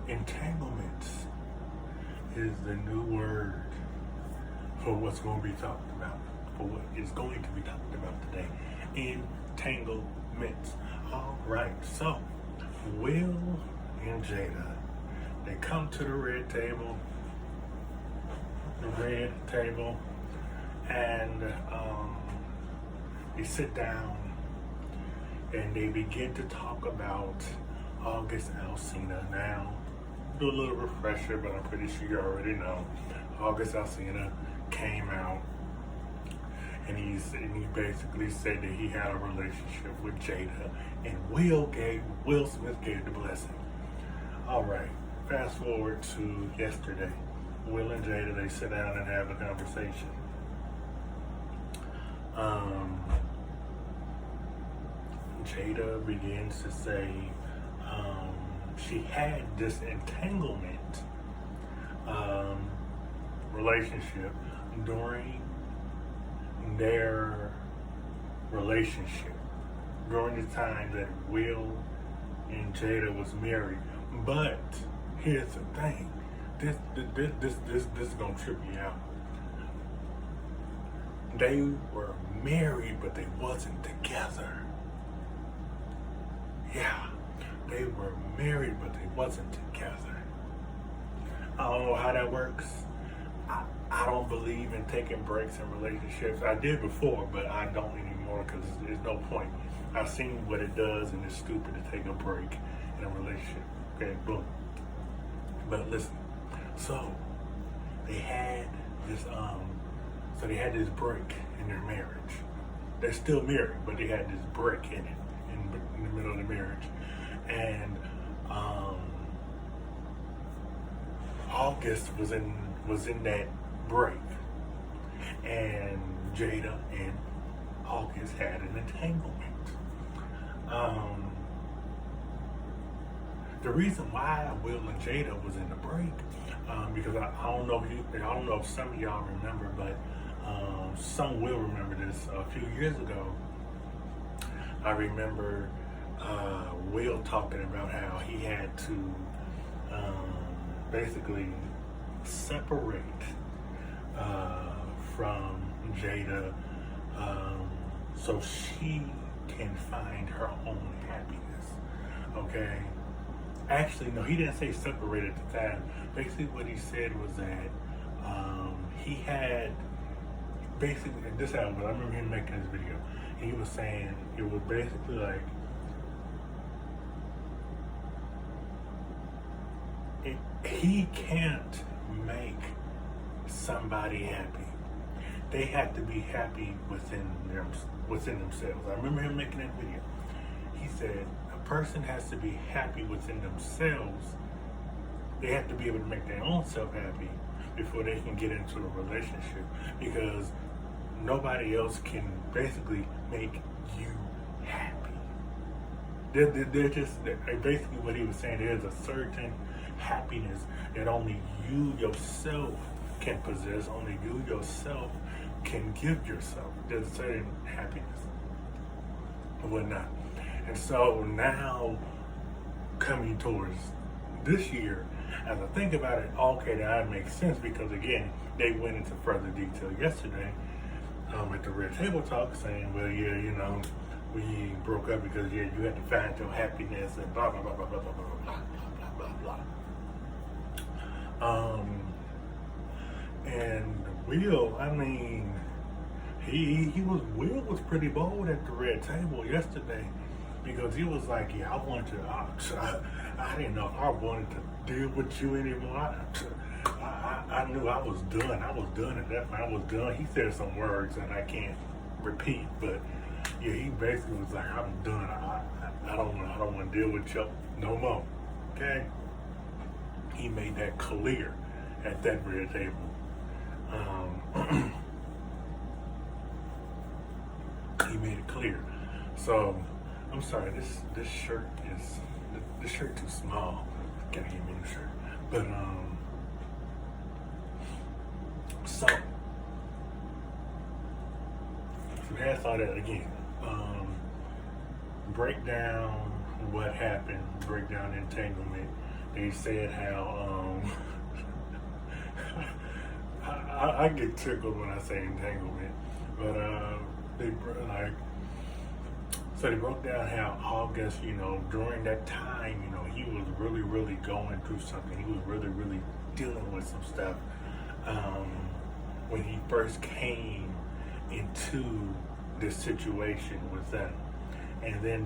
Entanglement is the new word for what's going to be talked about, for what is going to be talked about today. Entanglement. All right, so Will and Jada, they come to the red table, and they sit down and they begin to talk about August Alsina. Now, do a little refresher, but I'm pretty sure you already know. August Alsina came out and he basically said that he had a relationship with Jada, and Will Smith gave the blessing. All right, fast forward to yesterday. Will and Jada, they sit down and have a conversation. Jada begins to say she had this entanglement relationship during their relationship, during the time that Will and Jada was married. But here's the thing, this is gonna trip me out. They were married, but they wasn't together. Yeah, they were married, but they wasn't together. I don't know how that works. I don't believe in taking breaks in relationships. I did before, but I don't anymore because there's no point. I've seen what it does, and it's stupid to take a break in a relationship. Okay, boom. But listen, so they had this break in their marriage. They're still married, but they had this break in it, in the middle of the marriage. And August was in that break, and Jada and August had an entanglement. The reason why Will and Jada was in the break, because I don't know if some of y'all remember, but some will remember this. A few years ago, I remember Will talking about how he had to basically separate from Jada so she can find her own happiness. Okay? Actually, no, he didn't say separate at the time. Basically, what he said was that he had basically, and this happened, I remember him making this video. He was saying it was basically like he can't make somebody happy. They have to be happy within themselves. I remember him making that video. He said a person has to be happy within themselves. They have to be able to make their own self happy before they can get into a relationship, because nobody else can basically make you happy. Basically what he was saying, there's a certain happiness that only you yourself can possess, only you yourself can give yourself. There's a certain happiness and whatnot. And so now, coming towards this year, as I think about it, okay, that makes sense, because again, they went into further detail yesterday at the Red Table Talk, saying, well, yeah, you know, we broke up because, yeah, you had to find your happiness and blah, blah, blah, blah, blah, blah, blah, blah, blah, blah, blah. And Will, I mean, Will was pretty bold at the Red Table yesterday, because he was like, yeah, I didn't know if I wanted to deal with you anymore. I knew I was done. I was done at that point. I was done. He said some words that I can't repeat, but yeah, he basically was like, I'm done. I don't want to deal with you no more. Okay? He made that clear at that Red Table. He made it clear. So I'm sorry, this shirt too small. Gotta get me a new shirt. But so that's all that again. Break down what happened, break down entanglement, they said how I get tickled when I say entanglement, but they like so they broke down how August, during that time, he was really, really going through something. He was really, really dealing with some stuff when he first came into this situation with them. And then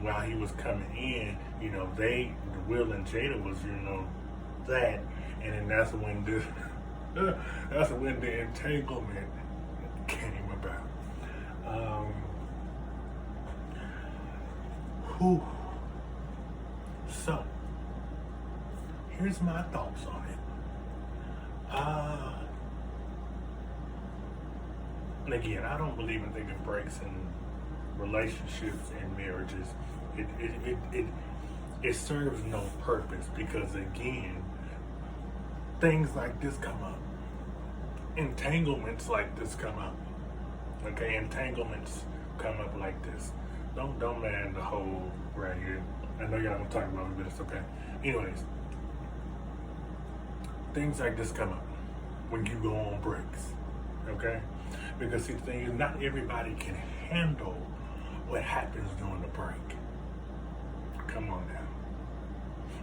while he was coming in, Will and Jada was, that. And then that's when the entanglement came about. So, here's my thoughts on it. And again, I don't believe in taking breaks in relationships and marriages. It serves no purpose because, again, things like this come up. Entanglements like this come up. Okay, entanglements come up like this. Don't man the whole right here. I know y'all don't talk about it, but it's okay. Anyways, things like this come up when you go on breaks. Okay? Because see, the thing is, not everybody can handle what happens during the break. Come on now.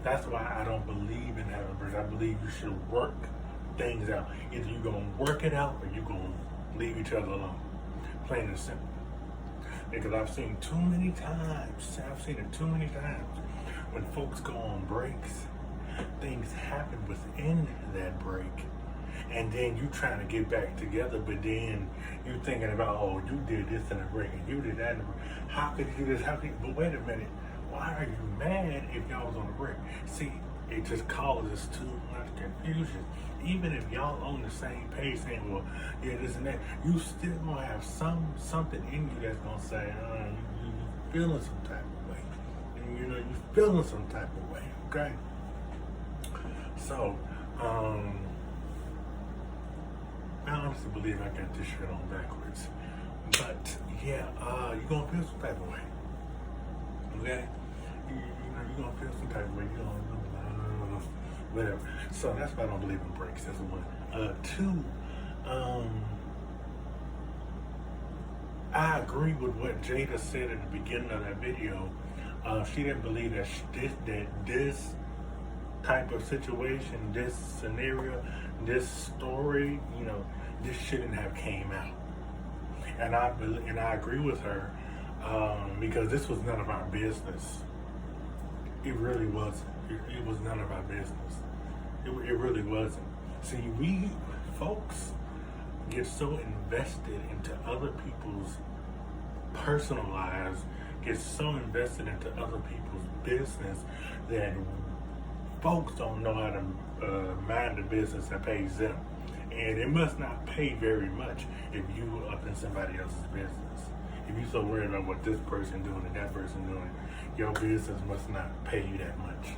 That's why I don't believe in having breaks. I believe you should work things out. Either you're going to work it out or you're going to leave each other alone. Plain and simple. Because I've seen it too many times when folks go on breaks, things happen within that break. And then you trying to get back together, but then you thinking about, oh, you did this in a break and you did that in a break. How could you do this? But wait a minute. Why are you mad if y'all was on a break? See, it just causes too much confusion. Even if y'all on the same page saying, well, yeah, this and that, you still gonna have something in you that's gonna say, you feeling some type of way. And you feeling some type of way, okay? So, I honestly believe I got this shirt on backwards. But yeah, you're gonna feel some type of way. Okay? You're gonna feel some type of way. You're gonna whatever. So that's why I don't believe in breaks. That's one. Two, I agree with what Jada said at the beginning of that video. She didn't believe that this type of situation, this scenario, this story, this shouldn't have came out. And I agree with her because this was none of our business. It really wasn't. It was none of our business. It really wasn't. See, we folks get so invested into other people's personal lives, get so invested into other people's business that folks don't know how to mind the business that pays them. And it must not pay very much if you up in somebody else's business. If you're so worried about what this person doing and that person doing, your business must not pay you that much.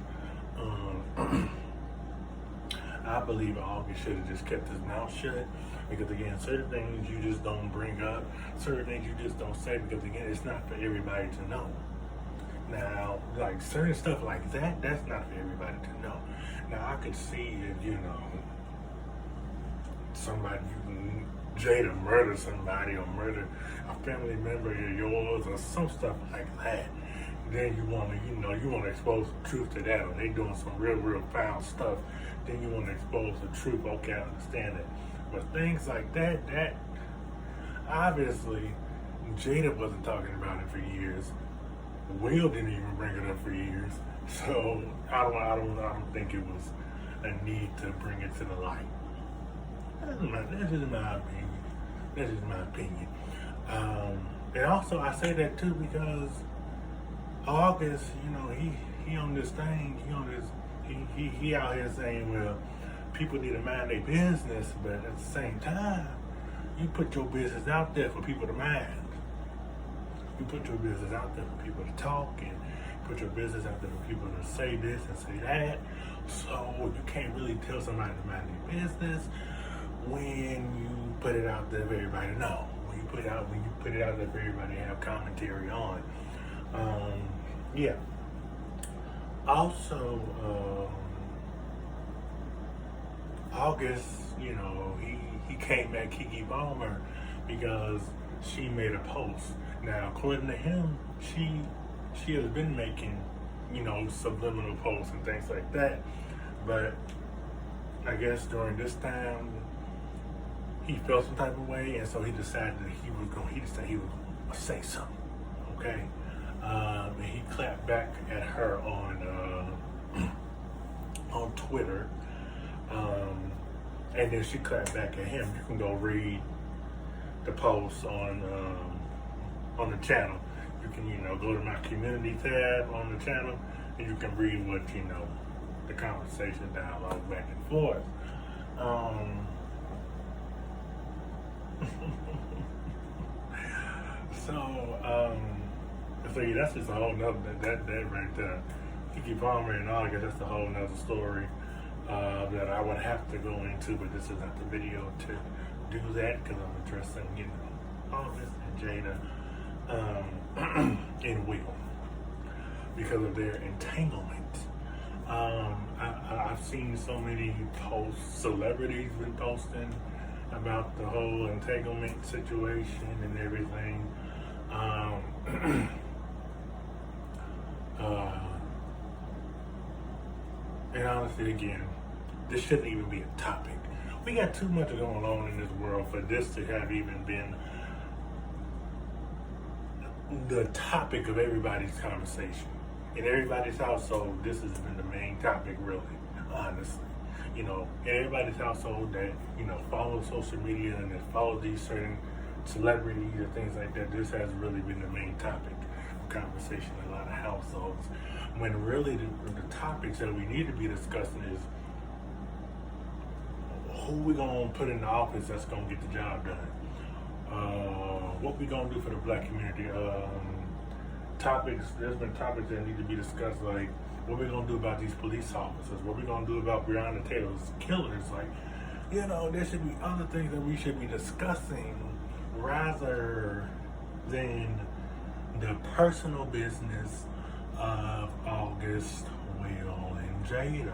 I believe August should have just kept his mouth shut because, again, certain things you just don't bring up, certain things you just don't say because, again, it's not for everybody to know. Now, like certain stuff like that, that's not for everybody to know. Now, I could see if, somebody, Jada murder somebody or murder a family member of yours or some stuff like that. Then you want to, expose the truth to that, or they doing some real foul stuff. Then you want to expose the truth. Okay, I understand it. But things like that obviously Jada wasn't talking about it for years. Will didn't even bring it up for years. So I don't think it was a need to bring it to the light. That's just my opinion. And also I say that too because August, he on this thing, he out here saying, well, people need to mind their business, but at the same time, you put your business out there for people to mind. You put your business out there for people to talk, and put your business out there for people to say this and say that. So you can't really tell somebody to mind their business when you put it out there for everybody to know. When you put it out there for everybody to have commentary on. Yeah. Also, August, he came at Keke Palmer because she made a post. Now, according to him, she has been making, subliminal posts and things like that. But I guess during this time, he felt some type of way, and so he decided that he was going to say something. Okay, and he clapped back at her on Twitter. And then she clapped back at him. You can go read the post on the channel. You can, go to my community tab on the channel, and you can read what, the conversation, dialogue back and forth. So yeah, that's just a whole nother, that right there. Keke Palmer and all, I guess that's a whole nother story that I would have to go into, but this is not the video to do that because I'm addressing, August and Jada and Will because of their entanglement. I've seen so many posts, celebrities been posting about the whole entanglement situation and everything. And honestly, again, this shouldn't even be a topic. We got too much going on in this world for this to have even been the topic of everybody's conversation. In everybody's household, this has been the main topic, really, honestly. In everybody's household that, follow social media and that follow these certain celebrities or things like that, this has really been the main topic of conversation in a lot of households. When really the topics that we need to be discussing is who we gonna put in the office that's gonna get the job done. What we gonna do for the black community. There's been topics that need to be discussed, like what we gonna do about these police officers, what we gonna do about Breonna Taylor's killers. Like, there should be other things that we should be discussing rather than the personal business of August, Will, and Jada.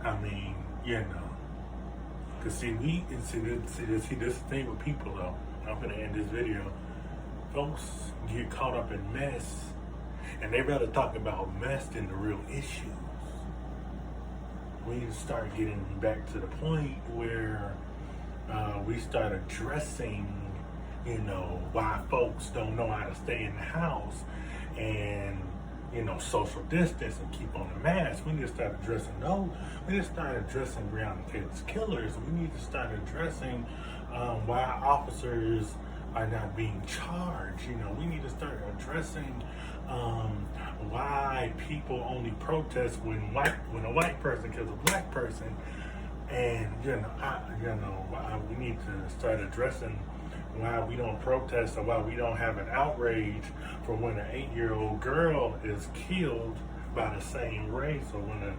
I mean, because this thing with people though. I'm gonna end this video. Folks get caught up in mess, and they rather talk about mess than the real issues. We need to start getting back to the point where we start addressing, why folks don't know how to stay in the house and, social distance and keep on the mask. We need to start addressing those. We need to start addressing Breonna Taylor's killers. We need to start addressing why officers are not being charged. We need to start addressing why people only protest when a white person kills a black person. And, we need to start addressing why we don't protest or why we don't have an outrage for when an 8-year-old girl is killed by the same race, or when a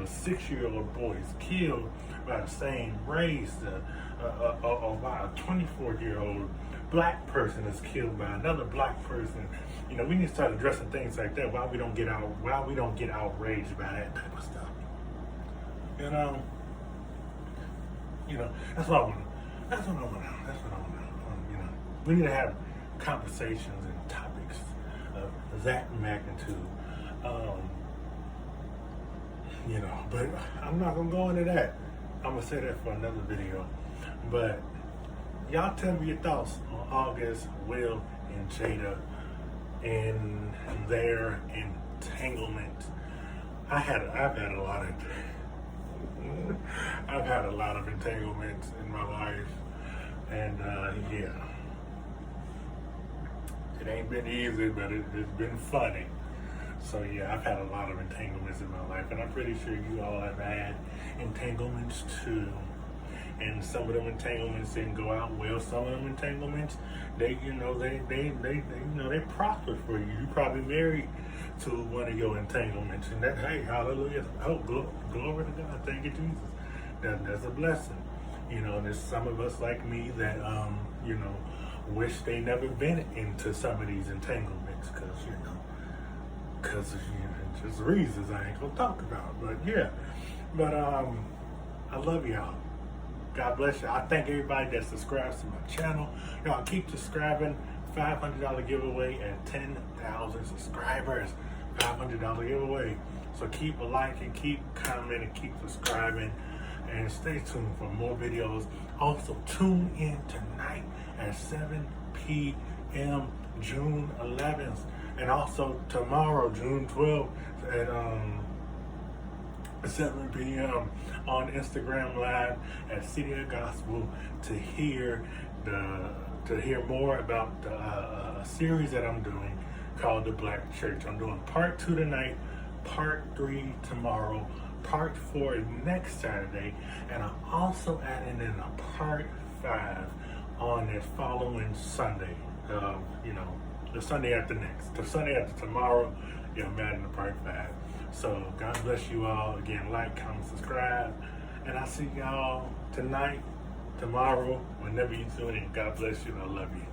6-year-old boy is killed by the same race, or why a 24-year-old black person is killed by another black person. We need to start addressing things like that. Why we don't get outraged by that type of stuff. That's what I want to. We need to have conversations and topics of that magnitude. But I'm not gonna go into that. I'm gonna say that for another video. But y'all tell me your thoughts on August, Will, and Jada and their entanglement. I've had a lot of entanglements in my life, and it ain't been easy, but it's been funny. So yeah, I've had a lot of entanglements in my life, and I'm pretty sure you all have had entanglements too. And some of them entanglements didn't go out well. Some of them entanglements, they prospered for you. You probably married to one of your entanglements, and that, hey, hallelujah, oh, glory to God, thank you, Jesus. That's a blessing. And there's some of us like me that, wish they never been into some of these entanglements, because just reasons I ain't gonna talk about. But yeah, but I love y'all. God bless you. I thank everybody that subscribes to my channel. Y'all keep subscribing. $500 giveaway at 10,000 subscribers. $500 giveaway. So keep liking, keep commenting, keep subscribing, and stay tuned for more videos. Also tune in tonight at 7 p.m. June 11th, and also tomorrow June 12th at 7 p.m. on Instagram Live at City of Gospel to hear more about the series that I'm doing called The Black Church. I'm doing part 2 tonight, part 3 tomorrow, part 4 next Saturday, and I'm also adding in a part 5 on that following Sunday. The Sunday after next. The Sunday after tomorrow, I'm adding a part 5. So God bless you all. Again, like, comment, subscribe. And I'll see y'all tonight, tomorrow, whenever you tune in. God bless you and I love you.